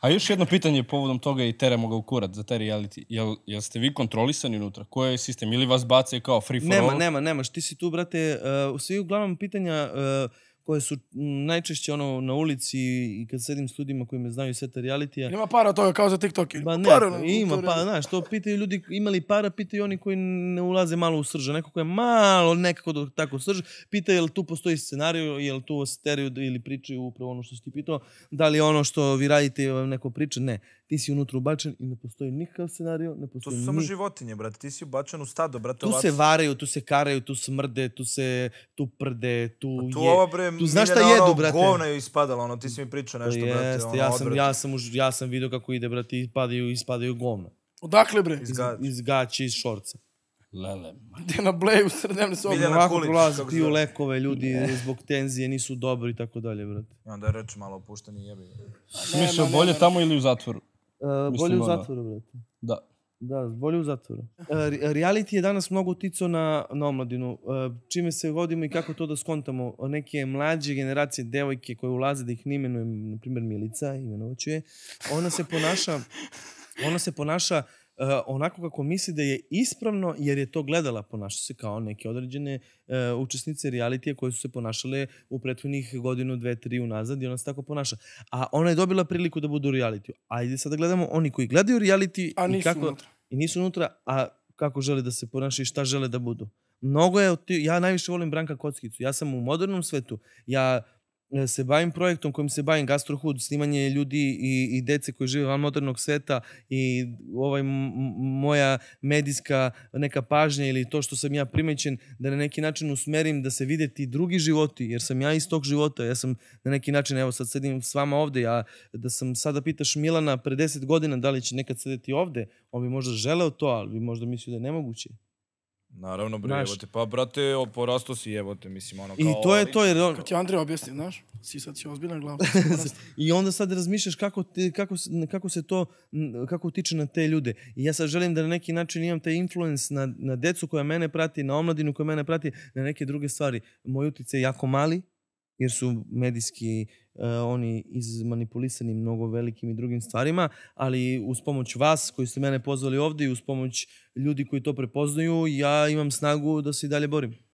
A još jedno pitanje povodom toga i teramo ga u kurac za taj reality. Jel ste vi kontrolisani unutra? Koji je sistem? Ili vas bace kao free for all? Nemaš. Ti si tu, brate, svi uglavnom pitanja koje su najčešće na ulici i kad sedim s ljudima koji me znaju sveta realitija. Ima para od toga kao za TikTok. Ima, znaš, to pitaju ljudi, imali para, pitaju oni koji ne ulaze malo u srž. Neko koji je malo nekako tako srž, pitaju jel tu postoji scenariju, jel tu stereo ili pričaju upravo ono što si ti pitao, da li ono što vi radite neko priča, ne. Ti si unutra ubačen i ne postoji nikakav scenariju, ne postoji. To su samo životinje, brate. Ti si ubačen u stado, brate. Tu se varaju, tu se karaju, tu smrde, tu prde, tu je. Tu ova bre, jedu, brate. Govna je ispadala, ti si mi pričao nešto, brate. Ja sam vidio kako ide, brate, ispadaju govna. Odakle, bre? Iz gaća, iz šorca. Lele. Gdje na bleju srednevne sobe. Ovako prolaze, piju lekove, ljudi zbog tenzije nisu dobri i tako dalje, brate. I onda je reč malo opušteni jebi. Smišljao bolje tamo ili u zatvoru? Bolje u zatvoru, brate. Da. Da, bolje u zatvoru. Reality je danas mnogo uticao na omladinu. Čime se vodimo i kako to da skontamo. Neke mlađe generacije, devojke koje ulaze, da ih ne imenujem, na primjer Milica, imenovaću je, ona se ponaša onako kako misli da je ispravno, jer je to gledala, ponaša se kao neke određene učesnice realitija koje su se ponašale u prethodnih godinu, 2, 3 unazad i ona se tako ponaša. A ona je dobila priliku da budu u realitiju. Ajde sad da gledamo oni koji gledaju reality i nisu unutra, a kako žele da se ponaša i šta žele da budu. Ja najviše volim Branka Kockicu. Ja sam u modernom svetu. Ja se bavim projektom kojim se bavim Gastrohood, snimanje ljudi i dece koji žive van modernog sveta i moja medijska neka pažnja ili to što sam ja primećen da na neki način usmerim da se vide ti drugi životi, jer sam ja iz tog života. Ja sam na neki način, evo sad sedim s vama ovde, da sam sada pitaš Milana pre 10 godina da li će nekad sedeti ovde, on bi možda želeo to, ali bi možda mislio da je nemoguće. Naravno, bre, evo te. Pa, brate, porastao si, evo te, mislim, ono kao... I to je to, jer... Kad ti Andrej objasni, znaš, si sad će ozbiljna glava. I onda sad razmišljaš kako utiče na te ljude. I ja sad želim da na neki način imam taj influence na decu koja mene prati, na omladinu koja mene prati, na neke druge stvari. Moj uticaj je jako mali, jer su medijski oni izmanipulisani mnogo velikim i drugim stvarima, ali uz pomoć vas koji ste mene pozvali ovde i uz pomoć ljudi koji to prepoznaju, ja imam snagu da se i dalje borim.